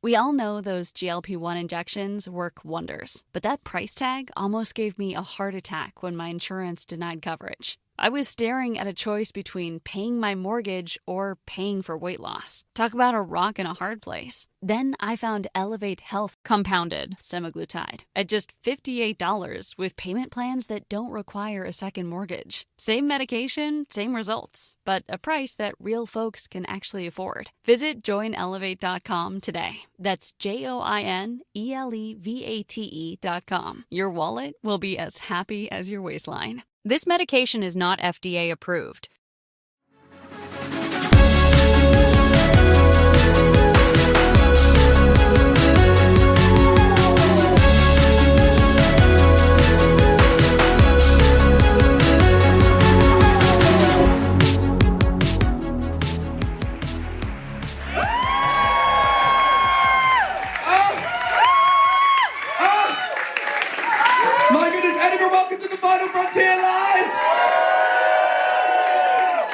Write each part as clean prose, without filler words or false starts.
We all know those GLP-1 injections work wonders, but that price tag almost gave me a heart attack when my insurance denied coverage. I was staring at a choice between paying my mortgage or paying for weight loss. Talk about a rock in a hard place. Then I found Elevate Health compounded semaglutide at just $58 with payment plans that don't require a second mortgage. Same medication, same results, but a price that real folks can actually afford. Visit joinelevate.com today. That's JOINELEVATE.com. Your wallet will be as happy as your waistline. This medication is not FDA approved. My goodness, Edinburgh, welcome to the Final FronTia Live!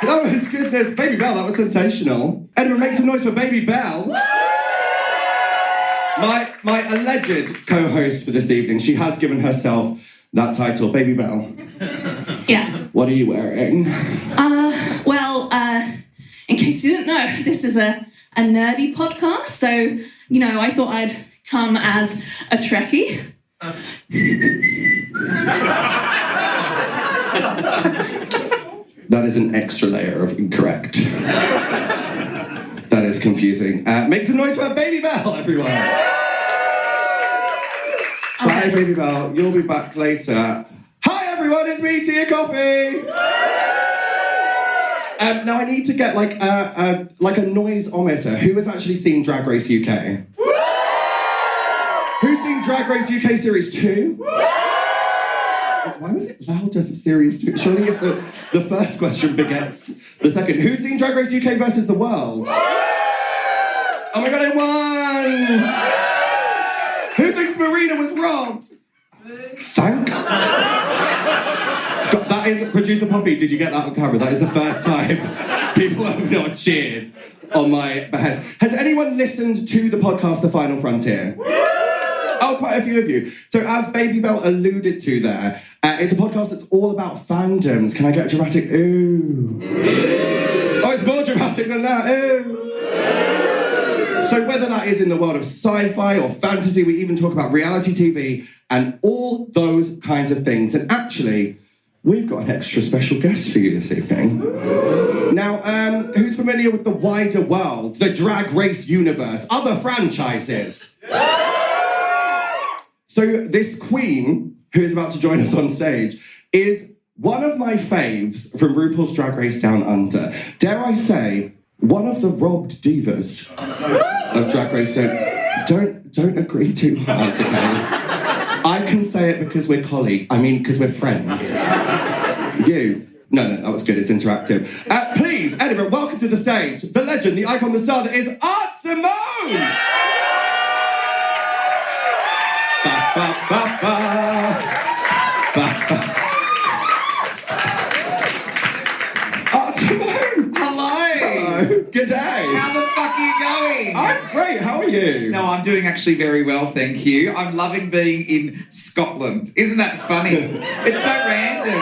Oh, it's goodness. Baby Bell, that was sensational. Edinburgh, make some noise for Baby Bell. My alleged co-host for this evening, she has given herself that title, Baby Bell. Yeah. What are you wearing? In case you didn't know, this is a nerdy podcast, so, I thought I'd come as a Trekkie. That is an extra layer of incorrect. That is confusing. Make some noise for Baby Bell, everyone. Okay. Bye, Baby Bell. You'll be back later. Hi, everyone. It's me, Tia Kofi. Now I need to get like a noise-ometer. Who has actually seen Drag Race UK? Who's seen Drag Race UK Series 2? Why was it louder for Series 2? Surely if the first question begets the second. Who's seen Drag Race UK versus the world? Oh my god, it won! Who thinks Marina was robbed? Thank God, that is, producer Poppy, did you get that on camera? That is the first time people have not cheered on my behest. Has anyone listened to the podcast The Final FronTia? Oh, quite a few of you. So as Baby Bell alluded to there, it's a podcast that's all about fandoms. Can I get a dramatic ooh? Oh, it's more dramatic than that, ooh. So whether that is in the world of sci-fi or fantasy, we even talk about reality TV and all those kinds of things. And actually, we've got an extra special guest for you this evening. Now, who's familiar with the wider world, the Drag Race universe, other franchises? So this queen, who is about to join us on stage, is one of my faves from RuPaul's Drag Race Down Under. Dare I say, one of the robbed divas of Drag Race. So don't agree too hard, okay? I can say it because we're colleagues. I mean, because we're friends. You. No, that was good. It's interactive. Please, Edinburgh, welcome to the stage, the legend, the icon, the star that is Art Simone! Ba, ba, ba, ba. Ba, ba. Art Simone! Hello! Good day! How the fuck are you going? I'm great, how are you? No, I'm doing actually very well, thank you. I'm loving being in Scotland. Isn't that funny? It's so random.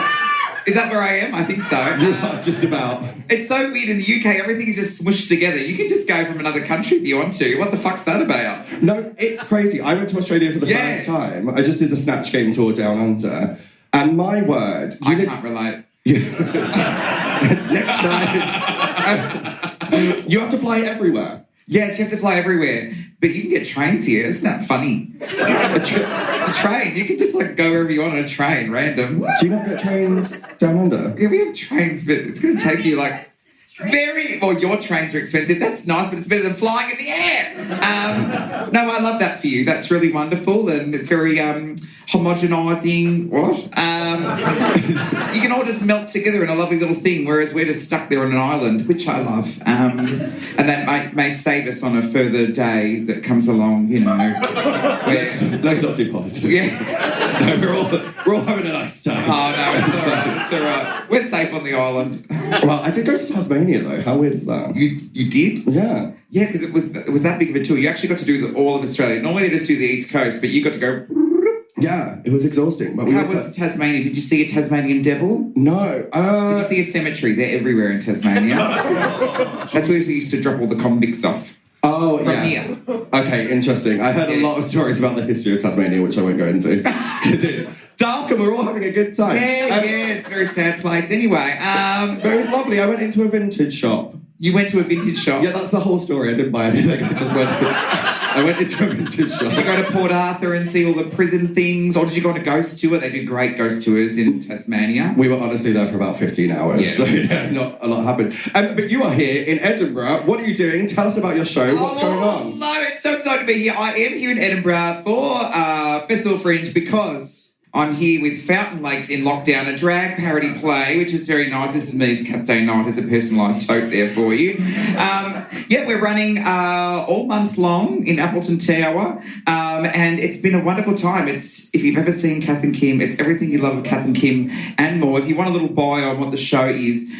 Is that where I am? I think so. Yeah, just about. It's so weird in the UK, everything is just smushed together. You can just go from another country if you want to. What the fuck's that about? No, it's crazy. I went to Australia for the first time. I just did the Snatch Game tour down under. And my word... I can't relate. Next time. You have to fly everywhere. Yes, you have to fly everywhere. But you can get trains here. Isn't that funny? A train. You can just go wherever you want on a train, random. Do you not get trains down under? Yeah, we have trains, but it's going to take you your trains are expensive. That's nice, but it's better than flying in the air. No, I love that for you. That's really wonderful, and it's very homogenising. What? You can all just melt together in a lovely little thing, whereas we're just stuck there on an island, which I love. And that may save us on a further day that comes along, Let's not do politics. Yeah. No, we're all having a nice time. Oh, no, it's all right. It's all right. We're safe on the island. Well, I did go to Tasmania, though. How weird is that? You did? Yeah. Yeah, because it was that big of a tour. You actually got to do all of Australia. Normally they just do the East Coast, but you got to go... Yeah, it was exhausting. But How was Tasmania? Did you see a Tasmanian devil? No. Did you see a cemetery? They're everywhere in Tasmania. That's where we used to drop all the convicts off. Oh, From yeah. here. Okay, interesting. I heard a lot of stories about the history of Tasmania, which I won't go into. Because it's dark and we're all having a good time. Yeah, it's a very sad place. Anyway, but it was lovely. I went into a vintage shop. You went to a vintage shop? Yeah, that's the whole story. I didn't buy anything. I went into a vintage shop. Did you go to Port Arthur and see all the prison things? Or did you go on a ghost tour? They do great ghost tours in Tasmania. We were honestly there for about 15 hours, so yeah, not a lot happened. But you are here in Edinburgh. What are you doing? Tell us about your show. What's going on? Hello, it's so exciting to be here. I am here in Edinburgh for Festival Fringe because I'm here with Fountain Lakes in lockdown, a drag parody play, which is very nice. This is me as Kath Day Knight, as a personalised tote there for you. We're running all month long in Appleton Tower, and it's been a wonderful time. If you've ever seen Kath and Kim, it's everything you love of Kath and Kim and more. If you want a little bio on what the show is,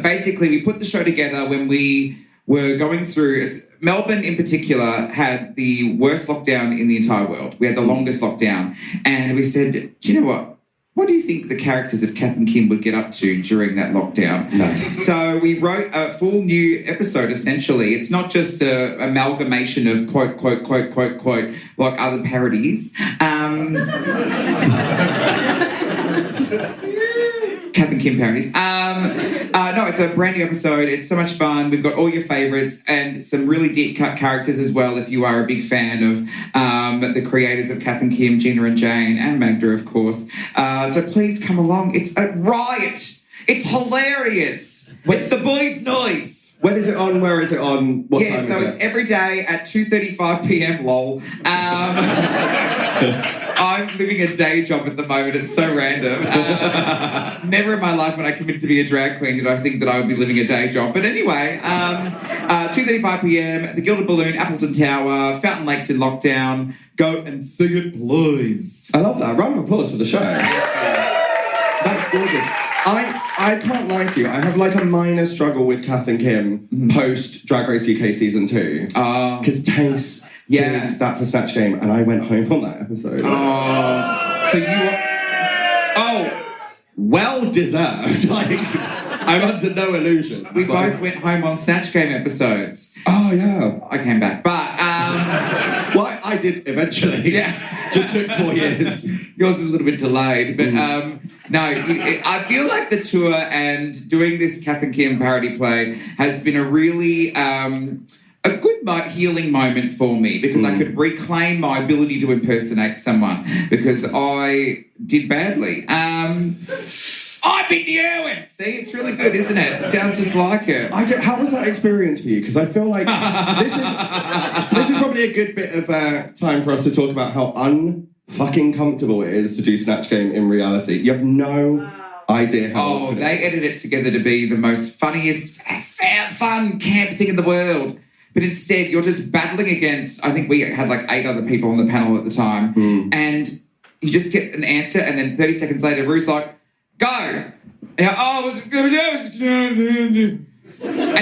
basically we put the show together when we were going through... Melbourne in particular had the worst lockdown in the entire world. We had the longest lockdown. And we said, do you know what? What do you think the characters of Kath and Kim would get up to during that lockdown? Nice. So we wrote a full new episode, essentially. It's not just an amalgamation of quote, quote, quote, quote, quote, like other parodies. Kath and Kim parodies. No, it's a brand new episode. It's so much fun. We've got all your favourites and some really deep cut characters as well, if you are a big fan of the creators of Kath and Kim, Gina and Jane, and Magda, of course. So please come along. It's a riot. It's hilarious. It's the boys' noise. When is it on? Where is it on? What time is it? Yeah, so it's every day at 2:35 p.m, lol. I'm living a day job at the moment. It's so random. Never in my life when I committed to be a drag queen did I think that I would be living a day job. But anyway, 2:35 p.m, the Gilded Balloon, Appleton Tower, Fountain Lakes in lockdown. Go and sing it, please. I love that. Round of applause for the show. That's gorgeous. I can't lie to you. I have like a minor struggle with Kath and Kim post Drag Race UK season 2. Because Tace did that for Snatch Game and I went home on that episode. So you... well deserved. Like, I'm under no illusion. We both went home on Snatch Game episodes. Oh, yeah. I came back. But, well, I did eventually. Yeah. Just took 4 years. Yours is a little bit delayed. But, no, I feel like the tour and doing this Kath and Kim parody play has been a really... a good healing moment for me because I could reclaim my ability to impersonate someone because I did badly. I've been Ewan. See, it's really good, isn't it? It sounds just like her. How was that experience for you? Because I feel like this is probably a good bit of time for us to talk about how unfucking comfortable it is to do Snatch Game in reality. You have no idea how... they edited it together to be the most funniest, fun, camp thing in the world. But instead, you're just battling against... I think we had like 8 other people on the panel at the time. And you just get an answer, and then 30 seconds later, Rue's like, go! And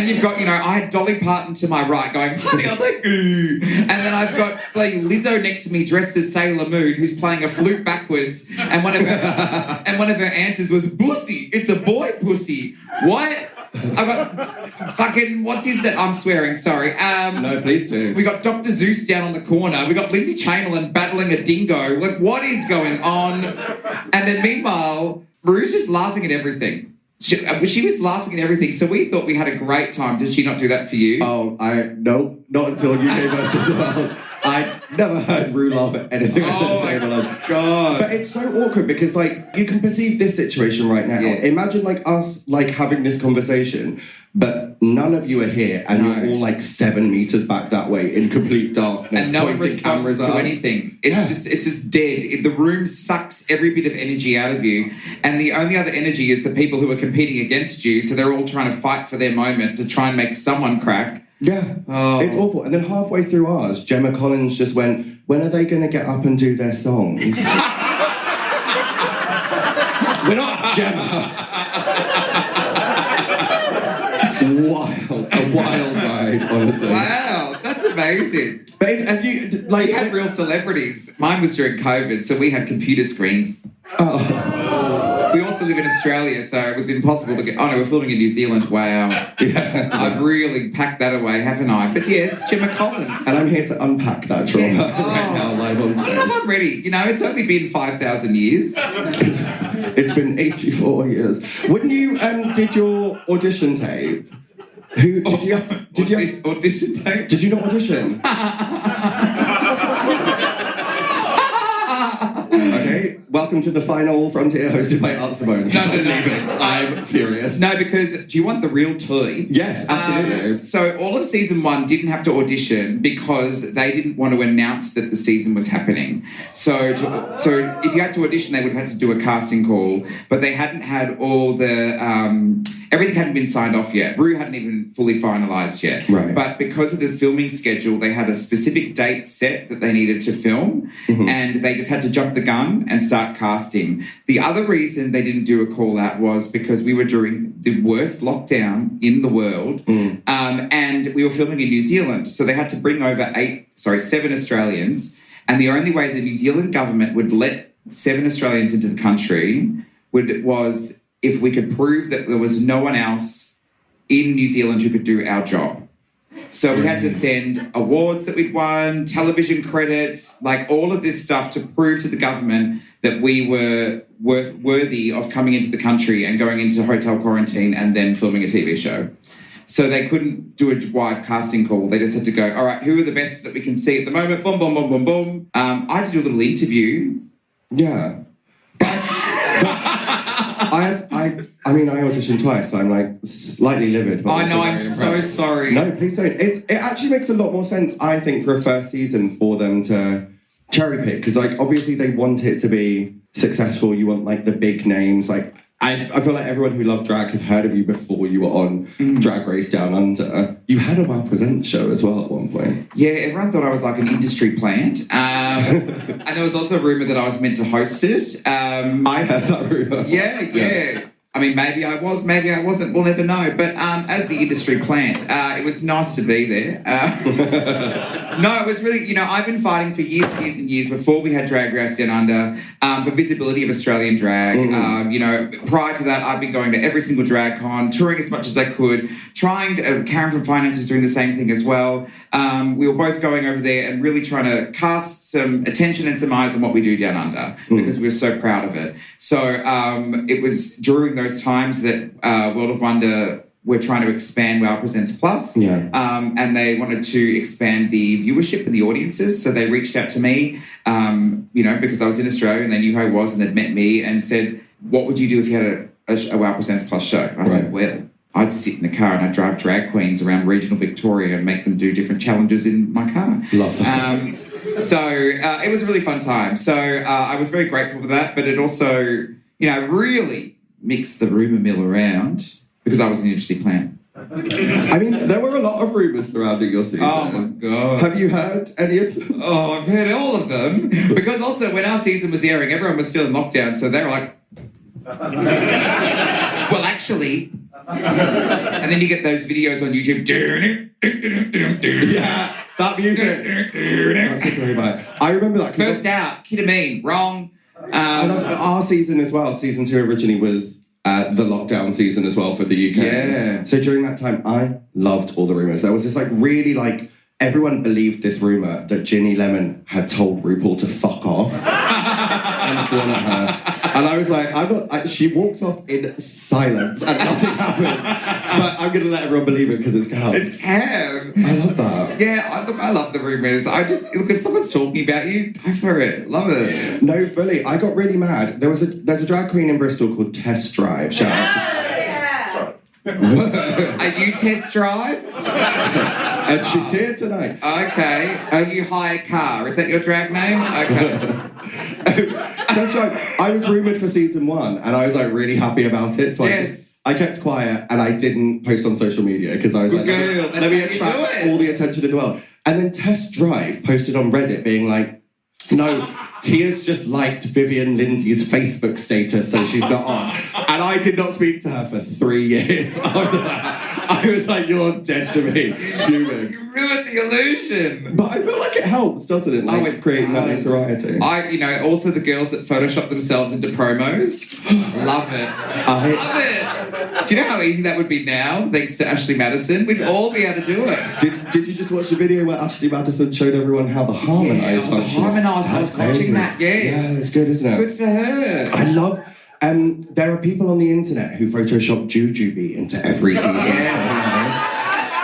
you've got, I had Dolly Parton to my right going, honey, I like you. And then I've got like Lizzo next to me dressed as Sailor Moon who's playing a flute backwards. And one of her answers was, pussy. It's a boy pussy. What? I've got fucking, what's his name? I'm swearing, sorry. No, please do. We got Dr. Zeus down on the corner. We got Lindy Chamberlain battling a dingo. Like, what is going on? And then meanwhile, Rue's just laughing at everything. She was laughing at everything, so we thought we had a great time. Did she not do that for you? No, not until UK versus the World. I never heard Rue laugh at anything I said to him. God. But it's so awkward because, like, you can perceive this situation right now. Yeah. Imagine, like, us, like, having this conversation, but none of you are here and you're all, like, 7 meters back that way in complete darkness. And no one responds to anything. It's just dead. The room sucks every bit of energy out of you. And the only other energy is the people who are competing against you, so they're all trying to fight for their moment to try and make someone crack. Yeah, it's awful. And then halfway through ours, Gemma Collins just went, when are they going to get up and do their songs? We're not Gemma. A wild ride, honestly. Wow, that's amazing. But have you, like... You had real celebrities. Mine was during COVID, so we had computer screens. Oh. We also live in Australia, so it was impossible to get... Oh, no, we're filming in New Zealand. Wow. Yeah. I've really packed that away, haven't I? But yes, Gemma Collins. And I'm here to unpack that trauma right now, live on stage. I don't know if I'm ready. You know, it's only been 5,000 years. It's been 84 years. When you did your audition tape, did you audition tape? Did you not audition? Okay, welcome to the Final FronTia hosted by Simone. No. I'm furious. No, because do you want the real tea? Yes, absolutely. So all of season 1 didn't have to audition because they didn't want to announce that the season was happening. So if you had to audition, they would have had to do a casting call, but they hadn't had all the... everything hadn't been signed off yet. Ru hadn't even fully finalised yet. Right. But because of the filming schedule, they had a specific date set that they needed to film, and they just had to jump the gun and start casting. The other reason they didn't do a call out was because we were during the worst lockdown in the world, and we were filming in New Zealand. So they had to bring over 7 Australians, and the only way the New Zealand government would let 7 Australians into the country was if we could prove that there was no one else in New Zealand who could do our job. So we had to send awards that we'd won, television credits, like all of this stuff to prove to the government that we were worthy of coming into the country and going into hotel quarantine and then filming a TV show. So they couldn't do a wide casting call. They just had to go, all right, who are the best that we can see at the moment? Boom, boom, boom, boom, boom. I had to do a little interview. Yeah. I mean, I auditioned twice, so I'm like slightly livid. But I know, I'm so sorry. No, please don't. It actually makes a lot more sense, I think, for a first season for them to cherry pick, because like obviously they want it to be successful. You want like the big names. Like I feel like everyone who loved drag had heard of you before you were on Drag Race Down Under. You had a Well Present show as well at one point. Yeah, everyone thought I was like an industry plant. And there was also a rumour that I was meant to host it. I heard that rumour. Yeah. I mean, maybe I was, maybe I wasn't. We'll never know. But as the industry plant, it was nice to be there. No, it was really, you know, I've been fighting for years and years before we had Drag Race Down Under for visibility of Australian drag. You know, prior to that, I've been going to every single drag con, touring as much as I could, trying to, Karen from Finance was doing the same thing as well. We were both going over there and really trying to cast some attention and some eyes on what we do down under because we were so proud of it. So it was during those times that World of Wonder were trying to expand Wow Presents Plus, and they wanted to expand the viewership and the audiences. So they reached out to me, you know, because I was in Australia and they knew who I was and they'd met me and said, what would you do if you had a Wow Presents Plus show? I said, well, I'd sit in a car and I'd drive drag queens around regional Victoria and make them do different challenges in my car. Love that. So it was a really fun time. So I was very grateful for that, but it also, you know, really mixed the rumour mill around because I was an industry plant. I mean, there were a lot of rumours surrounding your season. Oh, my God. Have you heard any of them? Oh, I've heard all of them. Because also when our season was airing, everyone was still in lockdown, so they were like, well, actually... And then you get those videos on YouTube. Yeah, that music. I remember that. First out, Ketamine, wrong. And our season as well, season 2 originally was the lockdown season as well for the UK. Yeah. So during that time, I loved all the rumours. There was this like really like, everyone believed this rumour that Ginny Lemon had told RuPaul to fuck off and sworn at her. And I was like, she walked off in silence and nothing happened. But I'm going to let everyone believe it because it's Cam. It's Cam. I love that. Yeah, I love the rumours. Look, if someone's talking about you, go for it. Love it. No, fully. I got really mad. There's a drag queen in Bristol called Test Drive. Shout out to... Are you Test Drive? And she's here tonight. Okay. Are you Hire Car? Is that your drag name? Okay. Test Drive. I was rumoured for season 1 and I was like really happy about it. So I kept quiet and I didn't post on social media because I was like, let me attract all the attention in the world. And then Test Drive posted on Reddit being like, No, Tia's just liked Vivian Lindsay's Facebook status, so she's not on. And I did not speak to her for 3 years after that. I was like, you're dead to me. Fuming. You ruined the illusion. But I feel like it helps, doesn't it? Like, it creating that does. notoriety. Also the girls that Photoshop themselves into promos. Love it. Love it. Do you know how easy that would be now, thanks to Ashley Madison? We'd all be able to do it. Did you just watch the video where Ashley Madison showed everyone how the harmonised function? The harmonised. I was watching that, yes. Yeah, it's good, isn't it? Good for her. I love... there are people on the internet wwho Photoshop Jujubee into every season.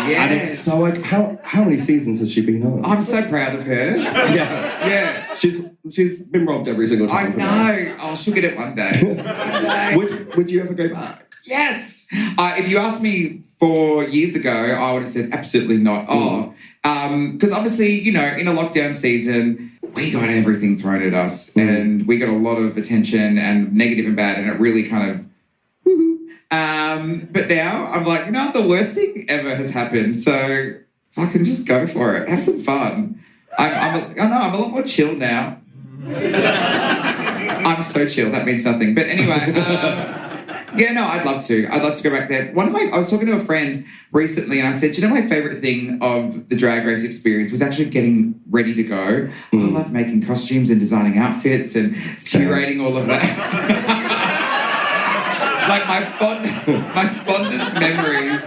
Yes. And it's so like, how many seasons has she been on? I'm so proud of her. Yeah. She's been robbed every single time. I know. Oh, she'll get it one day. Would you ever go back? Yes. If you asked me 4 years ago, I would have said absolutely not. Because obviously, in a lockdown season, we got everything thrown at us and we got a lot of attention and negative and bad, and it really kind of... but now I'm like, the worst thing ever has happened, so fucking just go for it. Have some fun. I'm a lot more chill now. I'm so chill. That means nothing. But anyway, I'd love to. I'd love to go back there. I was talking to a friend recently and I said, do you know my favourite thing of the Drag Race experience was actually getting ready to go. I love making costumes and designing outfits and curating all of that. Like my fondest memories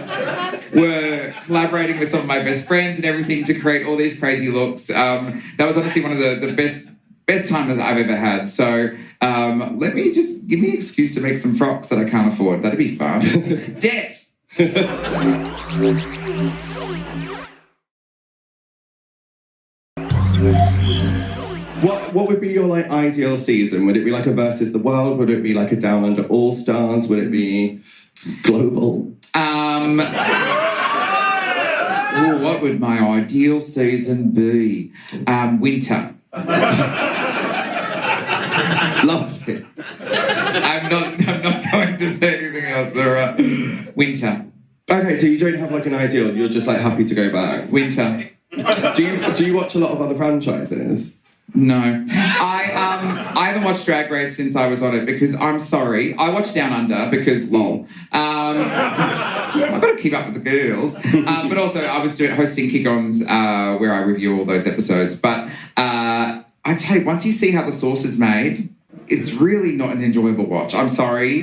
were collaborating with some of my best friends and everything to create all these crazy looks. That was honestly one of the best times that I've ever had. So give me an excuse to make some frocks that I can't afford. That'd be fun. Debt. What would be your ideal season? Would it be like a Versus the World? Would it be like a Down Under All Stars? Would it be global? What would my ideal season be? Winter. Lovely. I'm not going to say anything else. All right. Winter. Okay, so you don't have an ideal. You're just happy to go back. Winter. Do you watch a lot of other franchises? No. I haven't watched Drag Race since I was on it because I'm sorry. I watched Down Under because lol. I've got to keep up with the girls. But also I was hosting kick-ons where I review all those episodes. But I tell you, once you see how the sauce is made, it's really not an enjoyable watch. I'm sorry,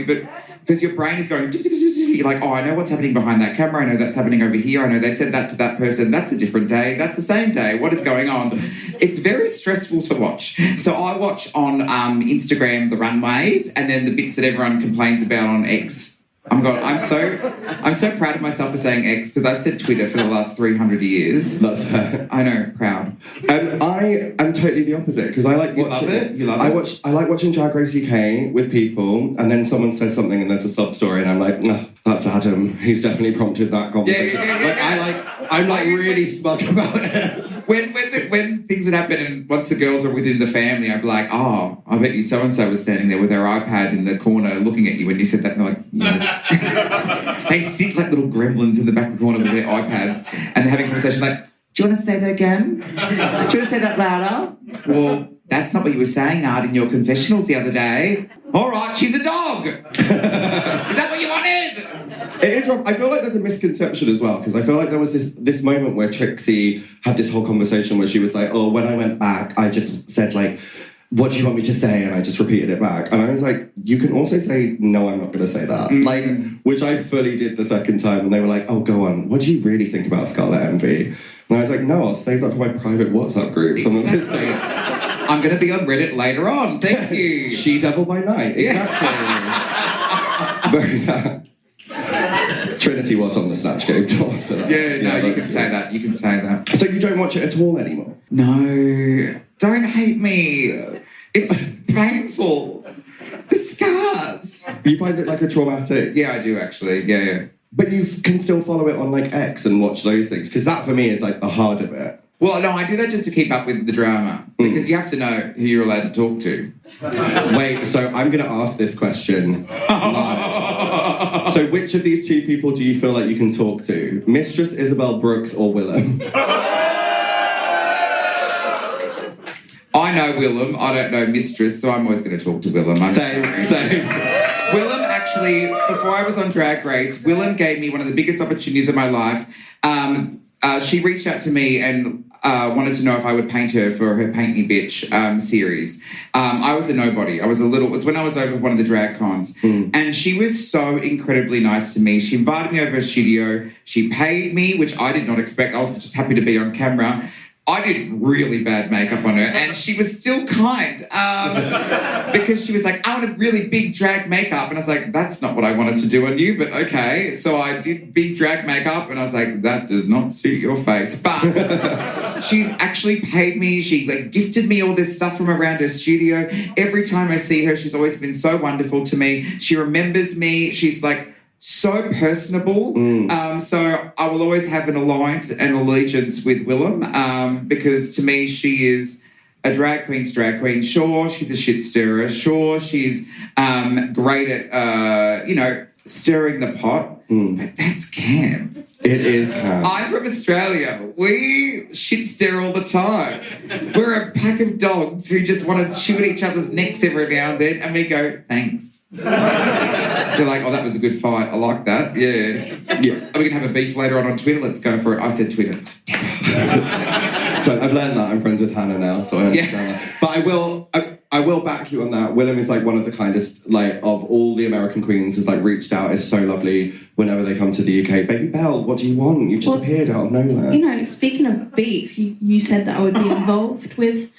but because your brain is going... You're like, I know what's happening behind that camera. I know that's happening over here. I know they said that to that person. That's a different day. That's the same day. What is going on? It's very stressful to watch. So I watch on Instagram the runways and then the bits that everyone complains about on X. I'm so proud of myself for saying X because I've said Twitter for the last 300 years. That's fair. I know, proud. I am totally the opposite because I like watching... You love it? I like watching Drag Race UK with people and then someone says something and there's a sub story and I'm like, no, that's Adam. He's definitely prompted that conversation. I'm really smug about it. When things would happen and once the girls are within the family, I'd be like, I bet you so-and-so was standing there with their iPad in the corner looking at you when you said that. And they're like, yes. They sit like little gremlins in the back of the corner with their iPads and they're having a conversation like, do you want to say that again? Do you want to say that louder? Well, that's not what you were saying, Art, in your confessionals the other day. All right, she's a dog. Is that what you wanted? It is. I feel like there's a misconception as well because I feel like there was this moment where Trixie had this whole conversation where she was like, oh, when I went back, I just said what do you want me to say? And I just repeated it back. And I was like, you can also say, no, I'm not going to say that. Which I fully did the second time. And they were like, oh, go on. What do you really think about Scarlet Envy? And I was like, no, I'll save that for my private WhatsApp group. Exactly. I'm going to be on Reddit later on. Thank you. She Devil by Night. Exactly. Very bad. Trinity was on the Snatch Game tour. So you can say that. You can say that. So you don't watch it at all anymore? No. Don't hate me. It's painful. The scars. You find it a traumatic? Yeah, I do actually. Yeah. But you can still follow it on X and watch those things because that for me is the harder bit. Well, no, I do that just to keep up with the drama because you have to know who you're allowed to talk to. Wait, so I'm going to ask this question live. So which of these two people do you feel like you can talk to? Mistress Isabel Brooks or Willem? I know Willem. I don't know Mistress, so I'm always going to talk to Willem. Same. Willem, actually, before I was on Drag Race, Willem gave me one of the biggest opportunities of my life. She reached out to me and wanted to know if I would paint her for her Paint Me Bitch series. I was a nobody. It was when I was over one of the drag cons. And she was so incredibly nice to me. She invited me over her studio. She paid me, which I did not expect. I was just happy to be on camera. I did really bad makeup on her, and she was still kind because she was like, I want a really big drag makeup. And I was like, that's not what I wanted to do on you, but okay. So I did big drag makeup, and I was like, that does not suit your face. But she's actually paid me. She gifted me all this stuff from around her studio. Every time I see her, she's always been so wonderful to me. She remembers me. She's so personable. So I will always have an alliance and allegiance with Willem because to me she is a drag queen's drag queen. Sure, she's a shit stirrer. Sure, she's great at, stirring the pot. But that's camp. It is camp. I'm from Australia. We shit stir all the time. We're a pack of dogs who just want to chew at each other's necks every now and then, and we go, thanks. You're like, oh, that was a good fight. I like that. Yeah. Are we going to have a beef later on Twitter? Let's go for it. I said Twitter. So I've learned that. I'm friends with Hannah now, so I understand that. But I will back you on that. Willem is one of the kindest, of all the American queens, has reached out, is so lovely whenever they come to the UK. Baby Belle, what do you want? You just appeared out of nowhere. Speaking of beef, you said that I would be involved with,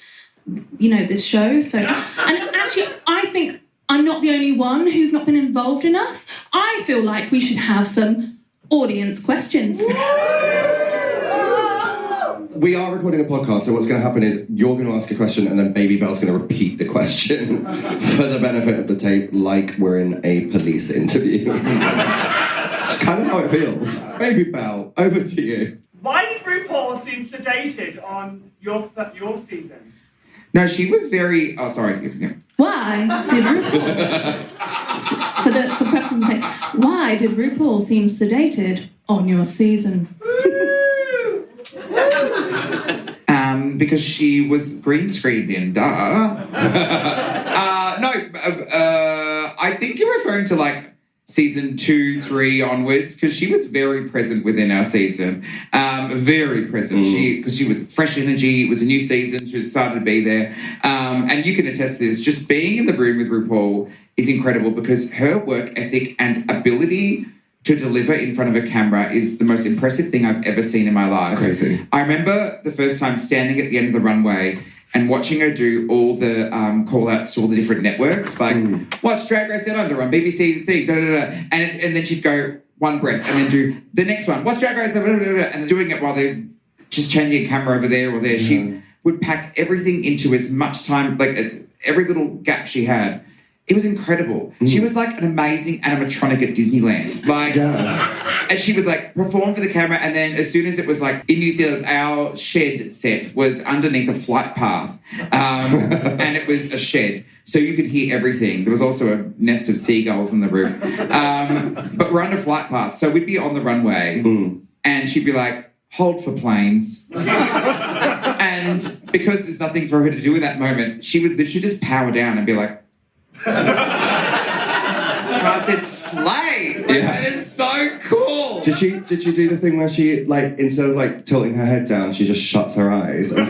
this show. So, and actually, I think I'm not the only one who's not been involved enough. I feel like we should have some audience questions. We are recording a podcast, so what's going to happen is you're going to ask a question and then Baby Belle's going to repeat the question for the benefit of the tape, like we're in a police interview. It's kind of how it feels. Baby Belle, over to you. Why did RuPaul seem sedated on your season? No, she was very... Oh, sorry. Yeah. Why did RuPaul... for purposes of the tape, why did RuPaul seem sedated on your season? Because she was green screened in, duh. I think you're referring to season 2, 3 onwards, because she was very present within our season. Very present. Because she was fresh energy. It was a new season. She was excited to be there. And you can attest to this. Just being in the room with RuPaul is incredible because her work ethic and ability to deliver in front of a camera is the most impressive thing I've ever seen in my life. Crazy. I remember the first time standing at the end of the runway and watching her do all the call-outs to all the different networks, watch Drag Race Down Under on BBC, and then she'd go one breath and then do the next one, watch Drag Race, and then doing it while they're just changing a camera over there or there. She would pack everything into as much time, as every little gap she had. It was incredible. She was an amazing animatronic at Disneyland. And she would perform for the camera, and then as soon as it was in New Zealand, our shed set was underneath a flight path. And it was a shed. So you could hear everything. There was also a nest of seagulls on the roof. But we're under flight path. So we'd be on the runway and she'd be like, hold for planes. And because there's nothing for her to do in that moment, she would literally just power down and be like, I said, slay! That is so cool! Did she do the thing where she, instead of, tilting her head down, she just shuts her eyes? And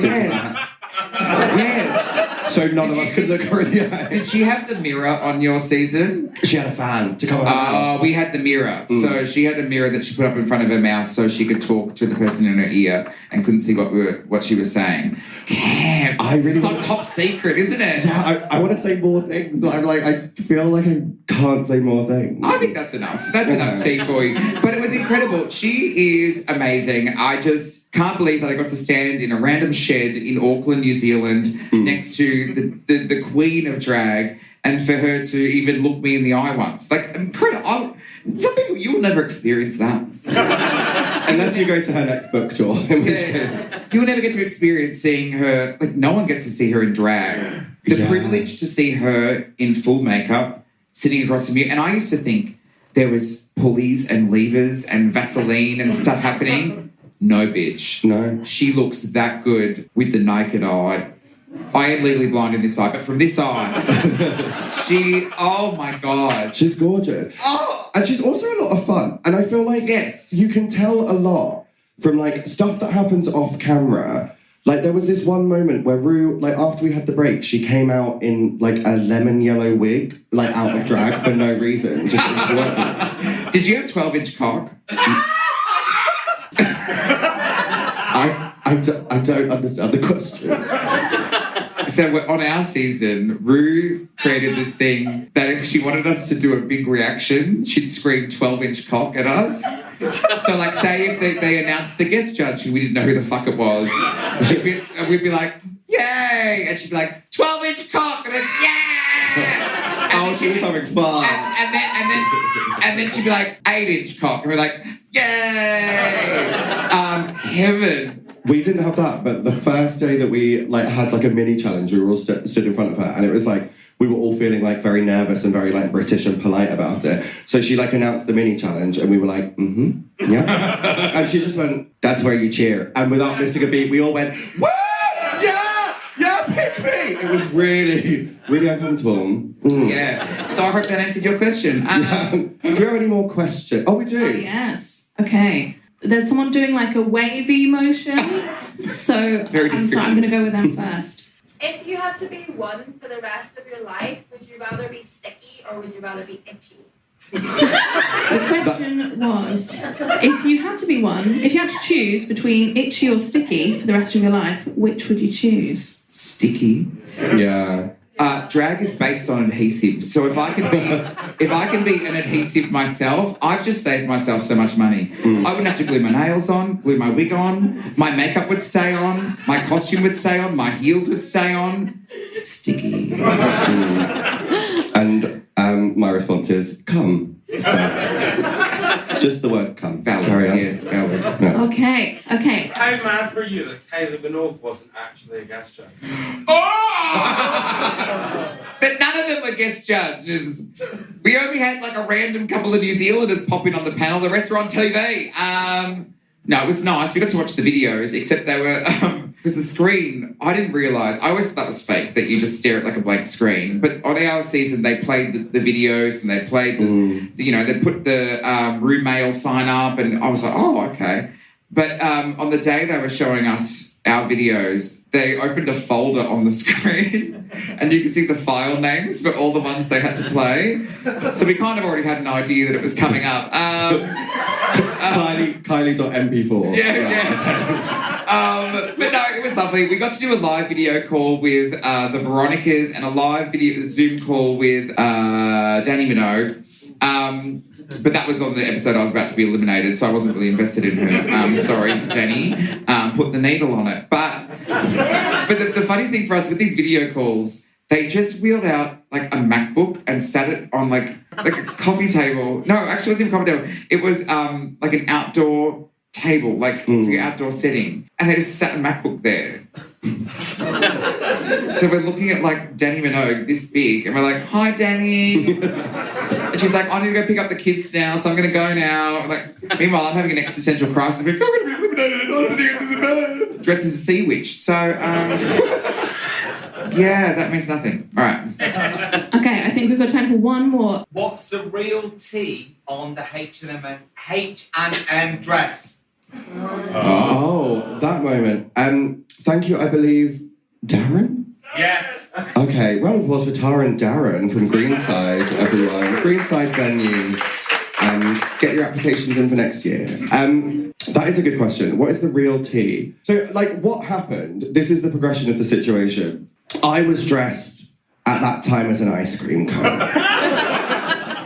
Yes. So none of us could look her in the eye. Did she have the mirror on your season? She had a fan to cover her mouth. We had the mirror. So she had a mirror that she put up in front of her mouth so she could talk to the person in her ear and couldn't see what she was saying. Damn. It's top secret, isn't it? Yeah, I want to say more things. I feel like I can't say more things. I think that's enough. That's enough tea for you. But it was incredible. She is amazing. I just can't believe that I got to stand in a random shed in Auckland, New Zealand, next to the queen of drag, and for her to even look me in the eye once. Incredible. Some people, you will never experience that. Unless you go to her next book tour. You will never get to experience seeing her, no one gets to see her in drag. The privilege to see her in full makeup, sitting across from you. And I used to think there was pulleys and levers and Vaseline and stuff happening. No, bitch. No. She looks that good with the naked eye. I am legally blind in this eye, but from this eye, oh my God. She's gorgeous. Oh! And she's also a lot of fun. And I feel like you can tell a lot from, like, stuff that happens off camera. Like, there was this one moment where Ru, like, after we had the break, she came out in, like, a lemon yellow wig, like, out of drag for no reason. Just Did you have 12-inch cock? I don't understand the question. So on our season, Ru created this thing that if she wanted us to do a big reaction, she'd scream 12-inch cock at us. So, like, say if they announced the guest judge and we didn't know who the fuck it was, we'd be like, yay! And she'd be like, 12-inch cock! And then, yeah! Oh, she was having fun. And then she'd be like, 8-inch cock. And we're like, yay! Heaven. We didn't have that, but the first day that we, like, had, like, a mini challenge, we were all stood in front of her, and it was, like, we were all feeling, like, very nervous and very, like, British and polite about it. So she, like, announced the mini challenge, and we were like, yeah. And she just went, that's where you cheer. And without missing a beat, we all went, woo! Yeah, pick me! It was really, really uncomfortable. Yeah. So I hope that answered your question. Do we have any more questions? Oh, we do. Oh, yes. Okay. There's someone doing, like, a wavy motion. So I'm going to go with them first. If you had to be one for the rest of your life, would you rather be sticky or would you rather be itchy? The question was, if you had to be one, if you had to choose between itchy or sticky for the rest of your life, which would you choose? Sticky? Yeah. Drag is based on adhesive. So if I can be an adhesive myself, I've just saved myself so much money. I wouldn't have to glue my nails on, glue my wig on, my makeup would stay on, my costume would stay on, my heels would stay on. Sticky. And my response is, come. So, just the word come. Valid. Yes, valid. No. Okay. How mad were you that Caleb Minogue wasn't actually a guest judge? That none of them were guest judges. We only had, like, a random couple of New Zealanders pop in on the panel. The rest were on TV. No, it was nice. We got to watch the videos, except they were... Because the screen, I didn't realise. I always thought that was fake, that you just stare at, like, a blank screen. But on our season, they played the videos and they played, they put the RuPaul sign up, and I was like, oh, okay. But on the day they were showing us our videos, they opened a folder on the screen and you could see the file names for all the ones they had to play. So we kind of already had an idea that it was coming up. Kylie.mp4. Yeah. But no, it was lovely. We got to do a live video call with the Veronicas and a live Zoom call with Danny Minogue. But that was on the episode I was about to be eliminated, so I wasn't really invested in her. Sorry, Danny. Put the needle on it. But the funny thing for us with these video calls, they just wheeled out, like, a MacBook and sat it on, like a coffee table. No, actually, it wasn't even a coffee table. It was like an outdoor table, like for your outdoor setting. And they just sat a MacBook there. So we're looking at, like, Danny Minogue this big, and we're like, hi, Danny. And she's like, I need to go pick up the kids now, so I'm going to go now. I'm like, meanwhile, I'm having an existential crisis. I'm going to be eliminated. I'm at the end of the bed. Dressed as a sea witch. So, yeah, that means nothing. All right. Okay, I think we've got time for one more. What's the real tea on the H&M dress? Oh, that moment. Thank you, I believe, Darren? Yes. Okay, round of applause for Tara and Darren from Greenside, everyone. Greenside venue. Get your applications in for next year. That is a good question. What is the real tea? So, like, what happened? This is the progression of the situation. I was dressed at that time as an ice cream cone.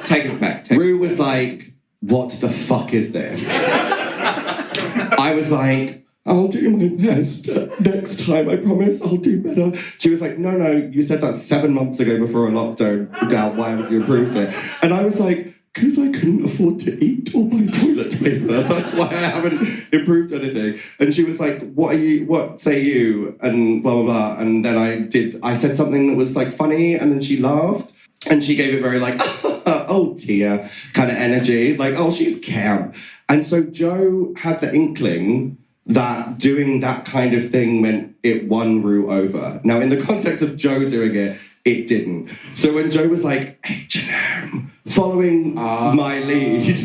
Take us back. Ru was like, what the fuck is this? I was like, I'll do my best. Next time, I promise I'll do better. She was like, no, you said that 7 months ago before a lockdown. Why haven't you improved it? And I was like, because I couldn't afford to eat or buy toilet paper. That's why I haven't improved anything. And she was like, what say you? And blah, blah, blah. And then I said something that was, like, funny, and then she laughed. And she gave it very, like, oh, Tia kind of energy. Like, oh, she's camp. And so Joe had the inkling that doing that kind of thing meant it won Ru over. Now, in the context of Joe doing it, it didn't. So when Joe was like, H&M, following my lead,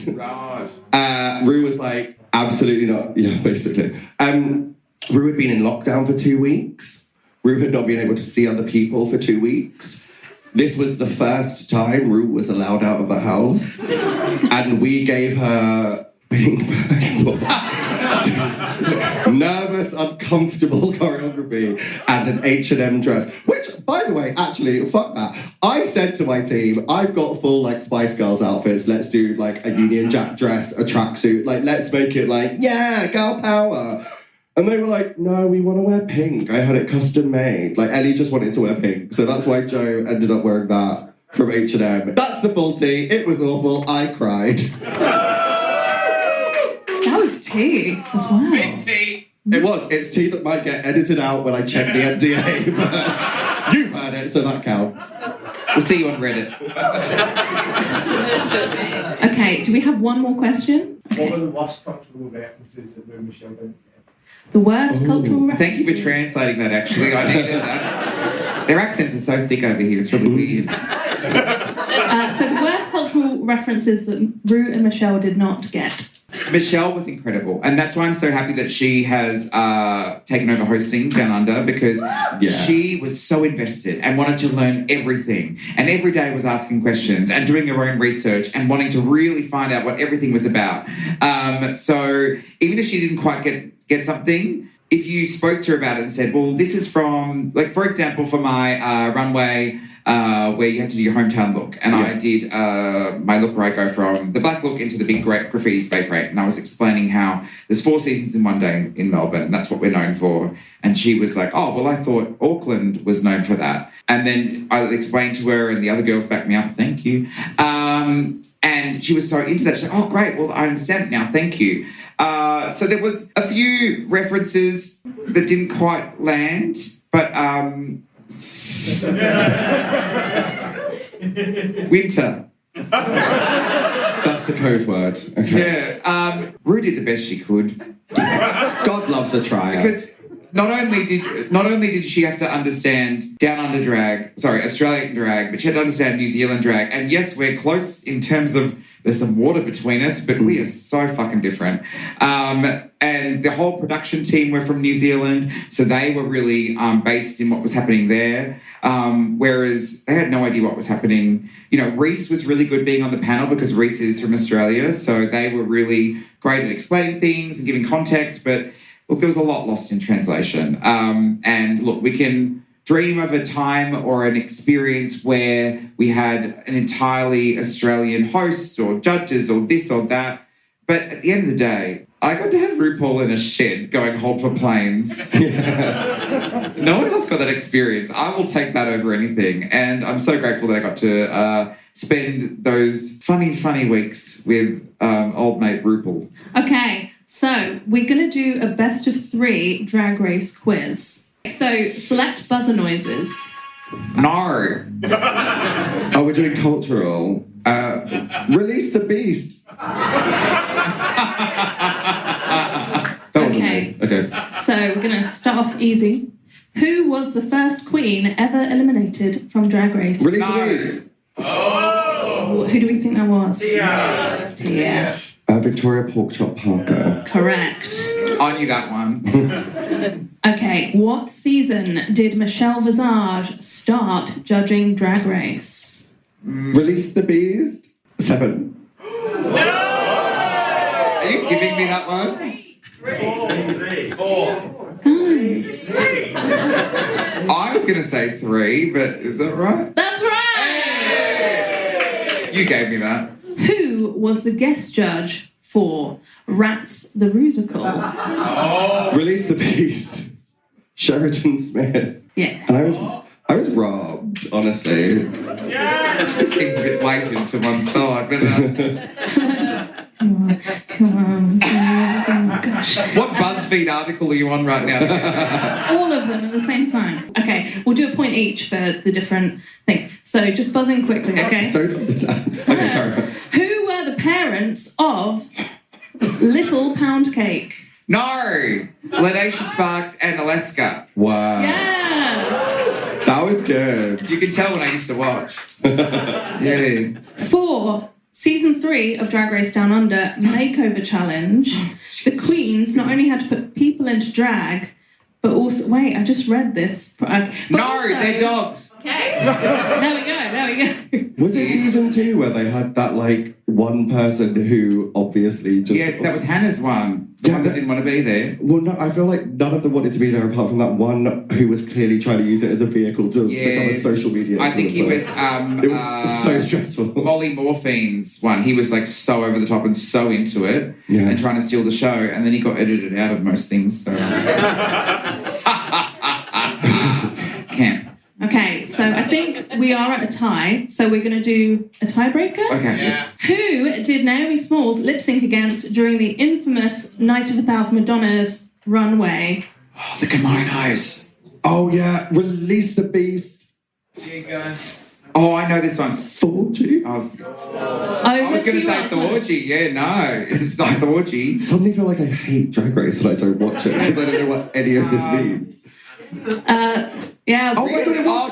Ru was like, absolutely not. Yeah, basically. Ru had been in lockdown for 2 weeks. Ru had not been able to see other people for 2 weeks. This was the first time Ru was allowed out of the house. And we gave her pink nervous, uncomfortable choreography and an H&M dress. Which, by the way, actually, fuck that. I said to my team, I've got full, like, Spice Girls outfits. Let's do, like, a Union Jack dress, a tracksuit. Like, let's make it, like, yeah, girl power. And they were like, no, we want to wear pink. I had it custom made. Like, Ellie just wanted to wear pink. So that's why Joe ended up wearing that from H&M. That's the full tea. It was awful. I cried. That was tea as well. Big tea. It was. It's tea that might get edited out when I check the NDA. But you've heard it, so that counts. We'll see you on Reddit. Okay, do we have one more question? What were the worst cultural references that Ru and Michelle didn't get? The worst cultural references. Thank you for translating that, actually. I needed that. Their accents are so thick over here. It's really weird. So the worst cultural references that Ru and Michelle did not get. Michelle was incredible, and that's why I'm so happy that she has taken over hosting Down Under, because she was so invested and wanted to learn everything, and every day was asking questions and doing her own research and wanting to really find out what everything was about. So even if she didn't quite get something, if you spoke to her about it and said, well, this is from, like, for example, for my runway, where you had to do your hometown look. And I did my look where I go from the black look into the big graffiti spray parade. And I was explaining how there's 4 seasons in one day in Melbourne, and that's what we're known for. And she was like, oh, well, I thought Auckland was known for that. And then I explained to her, and the other girls backed me up, thank you. And she was so into that. She's like, oh, great, well, I understand it now, thank you. So there was a few references that didn't quite land, but... winter. That's the code word. Okay. Yeah. Ru did the best she could. God loves a trier. Because not only did she have to understand Australian drag, but she had to understand New Zealand drag. And yes, we're close in terms of there's some water between us, but we are so fucking different. And the whole production team were from New Zealand, so they were really based in what was happening there. Whereas they had no idea what was happening. You know, Reese was really good being on the panel because Reese is from Australia, so they were really great at explaining things and giving context. But look, there was a lot lost in translation. And look, we can dream of a time or an experience where we had an entirely Australian host or judges or this or that. But at the end of the day, I got to have RuPaul in a shed going hold for planes. No one else got that experience. I will take that over anything. And I'm so grateful that I got to spend those funny weeks with old mate RuPaul. Okay, so we're going to do a best of 3 drag race quiz. So select buzzer noises. No. Oh, we're doing cultural. Release the beast. Okay. So we're going to start off easy. Who was the first queen ever eliminated from Drag Race? Release the beast. Oh! Who do we think that was? Tia. Victoria Porkchop Parker. Correct. I knew that one. Okay, what season did Michelle Visage start judging Drag Race? Release the beast. 7. No! Are you giving me that one? 3. 4. Guys. I was going to say 3, but is that right? That's right! Hey! You gave me that. Who was the guest judge for Rats the Rusical? Release the beast. Sheridan Smith. Yeah. And I was robbed, honestly. Yeah. This seems a bit blatant to one side, but... Come on. Oh my gosh. What BuzzFeed article are you on right now? All of them at the same time. Okay, we'll do a point each for the different things. So just buzz in quickly, okay? Okay, carry on. Who were the parents of Little Pound Cake? No! Ladacia Sparks and Alaska. Wow. Yes. That was good. You can tell when I used to watch. Yeah. 4. Season 3 of Drag Race Down Under Makeover Challenge. The queens not only had to put people into drag, but also... Wait, I just read this. They're dogs. Okay. There we go. Was it season 2 where they had that, like, one person who obviously just... Yes, that was Hannah's one. The one that didn't want to be there. Well, no, I feel like none of them wanted to be there apart from that one who was clearly trying to use it as a vehicle to become a social media. I think he was... it was so stressful. Molly Morphine's one. He was, like, so over the top and so into it and trying to steal the show, and then he got edited out of most things, so... Camp. Okay, so I think we are at a tie, so we're going to do a tiebreaker. Okay. Yeah. Who did Naomi Smalls lip sync against during the infamous Night of 1,000 Madonnas runway? Oh, the kimonos. Oh, yeah. Release the Beast. There you go. Oh, I know this one. Thorgy? I was going to say Thorgy. Yeah, no. It's not Thorgy. Suddenly feel like I hate Drag Race and I don't watch it because I don't know what any of this means. Yeah.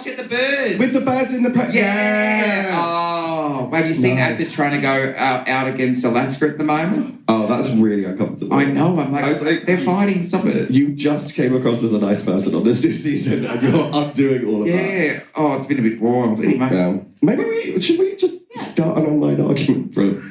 Shit, the birds. With the birds in the... Yeah. Oh, have you seen Acid trying to go out against Alaska at the moment? Oh, that's really uncomfortable. I know. I'm like, they're fighting. Stop it. You just came across as a nice person on this new season and you're undoing all of that. Yeah. Oh, it's been a bit wild. Anyway. Yeah. Maybe should we just start an online argument for...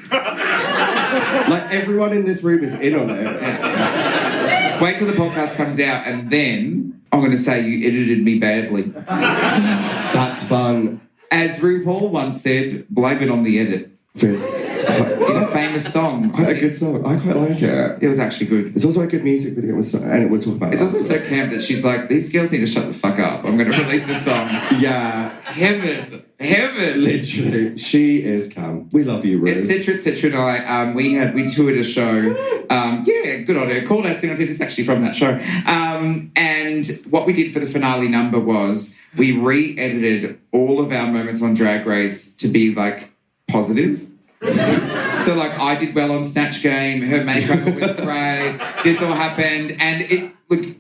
like, everyone in this room is in on it. Yeah. Wait till the podcast comes out and then... I'm going to say you edited me badly. That's fun. As RuPaul once said, blame it on the edit. It's quite a famous song. Quite a good song. I quite like it. It was actually good. It's also a good music video, and we'll talk about it. It's also so camp that she's like, these girls need to shut the fuck up. I'm going to release this song. Yeah. Heaven. Literally. She is camp. We love you, Ru. Etc. and I, we toured a show. Good on her. Called Our Single Teeth. It's actually from that show. And what we did for the finale number was we re-edited all of our moments on Drag Race to be, like, positive. So, like, I did well on Snatch Game. Her makeup was great. This all happened. And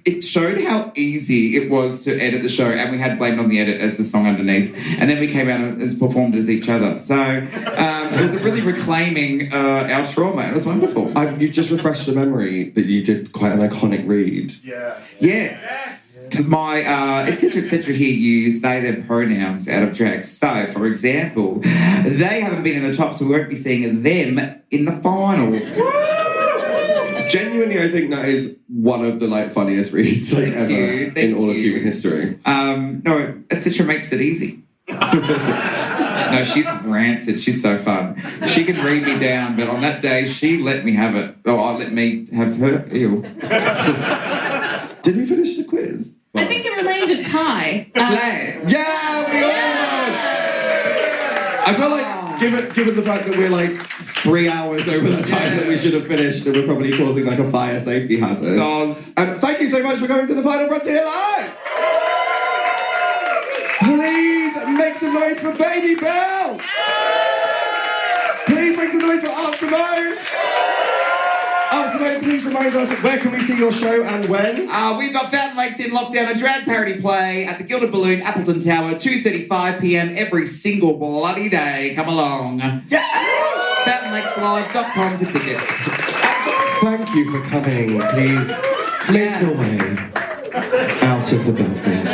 it showed how easy it was to edit the show. And we had Blamed on the Edit as the song underneath. And then we came out and performed as each other. So it was really reclaiming our trauma. It was wonderful. You just refreshed the memory that you did quite an iconic read. Yeah. Yes. My etc. here use they, their pronouns out of drag. So, for example, they haven't been in the top, so we won't be seeing them in the final. Genuinely, I think that is one of the funniest reads ever in all of human history. No, etc. makes it easy. No, she's rancid. She's so fun. She can read me down, but on that day, she let me have it. Oh, I let me have her. Ew. Did we finish the quiz? I think it remained a tie. Yeah, we won! I feel like, given the fact that we're 3 hours over the time that we should have finished, and we're probably causing a fire safety hazard. Soz. Thank you so much for coming to the Final FronTia Live! Please make some noise for Baby Bell! Please make some noise for Aunt Simone! Simone, please remind us, where can we see your show and when? We've got Fountain Lakes in lockdown, a drag parody play at the Gilded Balloon, Appleton Tower, 2:35pm every single bloody day. Come along. Yeah! FountainLakesLive.com for tickets. Thank you for coming. Please make your way out of the building.